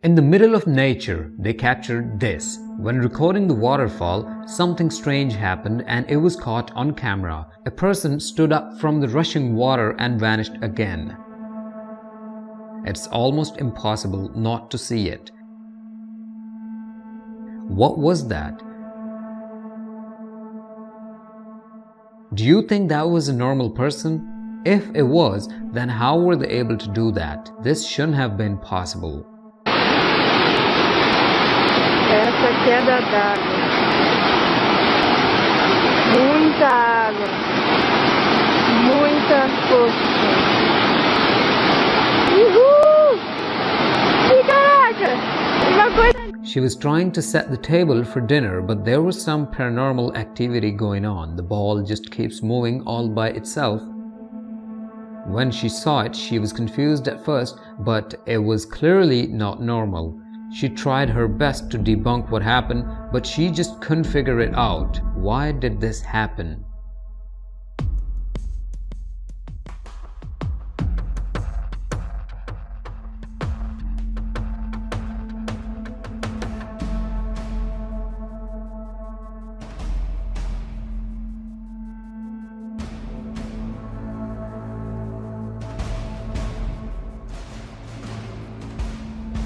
In the middle of nature, they captured this. When recording the waterfall, something strange happened and it was caught on camera. A person stood up from the rushing water and vanished again. It's almost impossible not to see it. What was that? Do you think that was a normal person? If it was, then how were they able to do that? This shouldn't have been possible. Essa queda d'água. Muita água. Muita força. Uhul! Que caraca! Uma coisa... She was trying to set the table for dinner, but there was some paranormal activity going on. The ball just keeps moving all by itself. When she saw it, she was confused at first, but it was clearly not normal. She tried her best to debunk what happened, but she just couldn't figure it out. Why did this happen?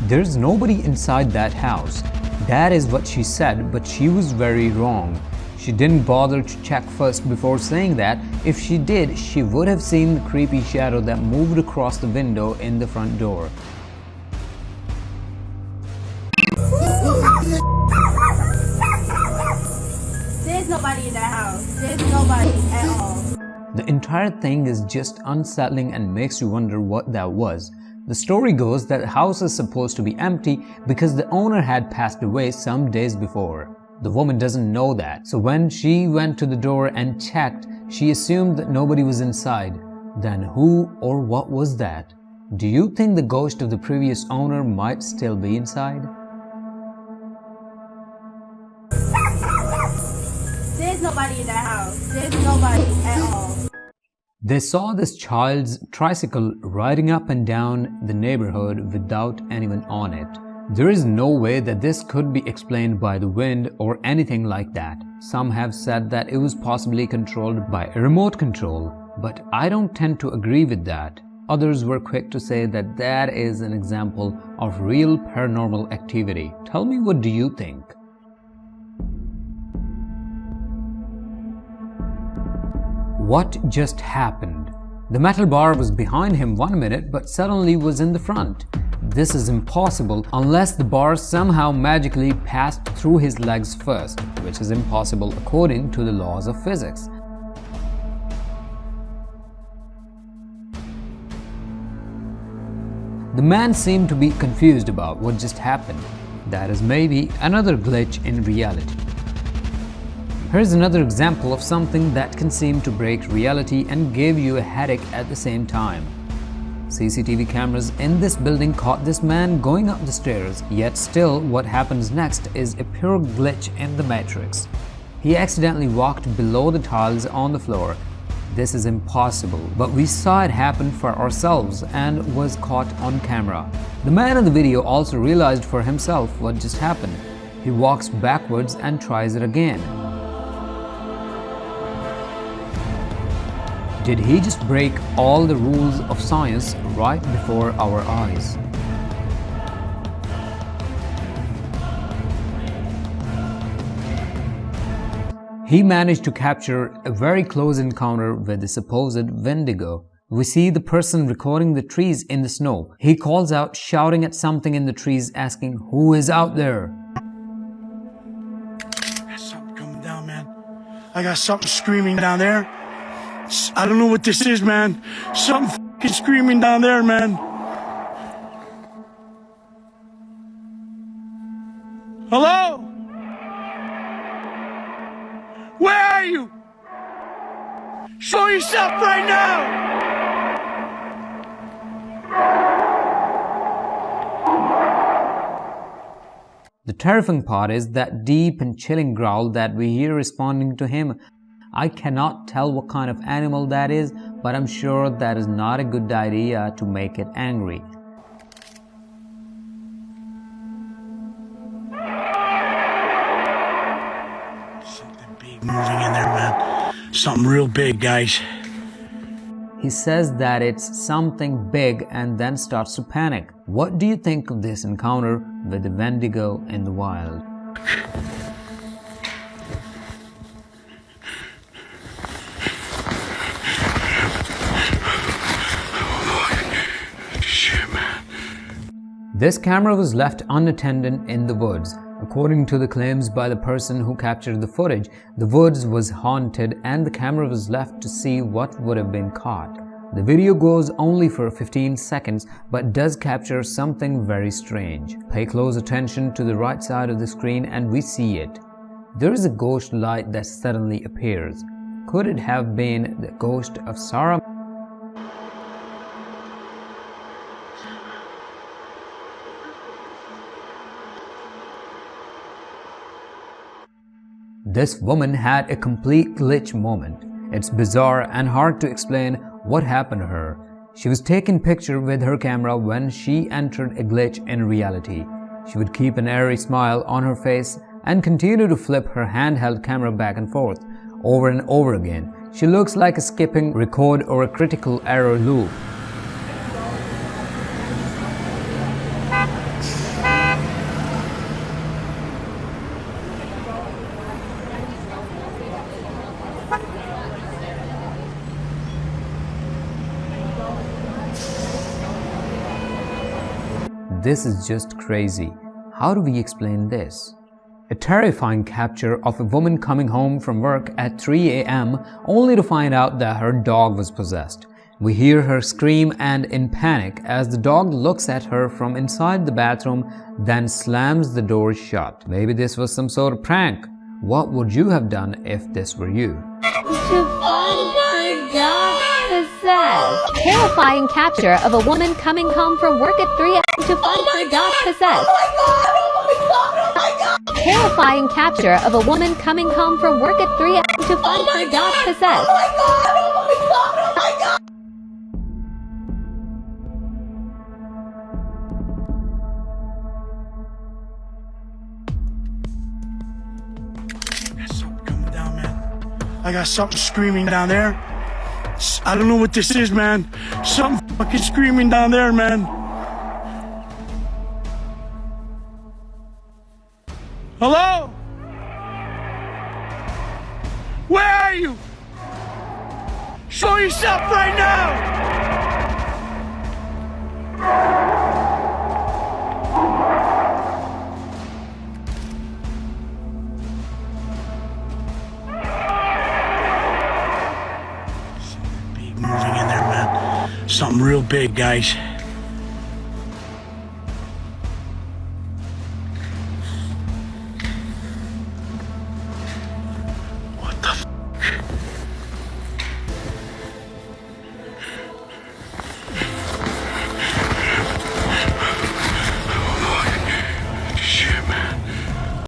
There's nobody inside that house. That is what she said, but she was very wrong. She didn't bother to check first before saying that. If she did, she would have seen the creepy shadow that moved across the window in the front door. There's nobody in that house. There's nobody at all. The entire thing is just unsettling and makes you wonder what that was. The story goes that the house is supposed to be empty because the owner had passed away some days before. The woman doesn't know that, so when she went to the door and checked, she assumed that nobody was inside. Then who or what was that? Do you think the ghost of the previous owner might still be inside? There's nobody in that house. There's nobody at all. They saw this child's tricycle riding up and down the neighborhood without anyone on it. There is no way that this could be explained by the wind or anything like that. Some have said that it was possibly controlled by a remote control, but I don't tend to agree with that. Others were quick to say that that is an example of real paranormal activity. Tell me, what do you think? What just happened? The metal bar was behind him 1 minute but suddenly was in the front. This is impossible unless the bar somehow magically passed through his legs first, which is impossible according to the laws of physics. The man seemed to be confused about what just happened. That is maybe another glitch in reality. Here's another example of something that can seem to break reality and give you a headache at the same time. CCTV cameras in this building caught this man going up the stairs, yet still what happens next is a pure glitch in the matrix. He accidentally walked below the tiles on the floor. This is impossible, but we saw it happen for ourselves and was caught on camera. The man in the video also realized for himself what just happened. He walks backwards and tries it again. Did he just break all the rules of science right before our eyes? He managed to capture a very close encounter with the supposed Wendigo. We see the person recording the trees in the snow. He calls out, shouting at something in the trees, asking, "Who is out there?" I got something coming down, man. I got something screaming down there. I don't know what this is, man. Something f***ing screaming down there, man. Hello? Where are you? Show yourself right now! The terrifying part is that deep and chilling growl that we hear responding to him. I cannot tell what kind of animal that is, but I'm sure that is not a good idea to make it angry. moving in there, man. Something real big, guys. He says that it's something big and then starts to panic. What do you think of this encounter with the Wendigo in the wild? Shit, man. This camera was left unattended in the woods. According to the claims by the person who captured the footage, the woods was haunted and the camera was left to see what would have been caught. The video goes only for 15 seconds but does capture something very strange. Pay close attention to the right side of the screen and we see it. There is a ghost light that suddenly appears. Could it have been the ghost of Sarah? This woman had a complete glitch moment. It's bizarre and hard to explain what happened to her. She was taking picture with her camera when she entered a glitch in reality. She would keep an airy smile on her face and continue to flip her handheld camera back and forth over and over again. She looks like a skipping record or a critical error loop. This is just crazy. How do we explain this? A terrifying capture of a woman coming home from work at 3 a.m. only to find out that her dog was possessed. We hear her scream and in panic as the dog looks at her from inside the bathroom, then slams the door shut. Maybe this was some sort of prank. What would you have done if this were you? Terrifying capture of a woman coming home from work at 3 a.m. to find her dog possessed. Terrifying capture of a woman coming home from work at 3 a.m. to find her dog possessed. There's something coming down, man. I got something screaming down there. I don't know what this is, man. Something fucking screaming down there, man. Hello? Where are you? Show yourself right now! Something real big, guys.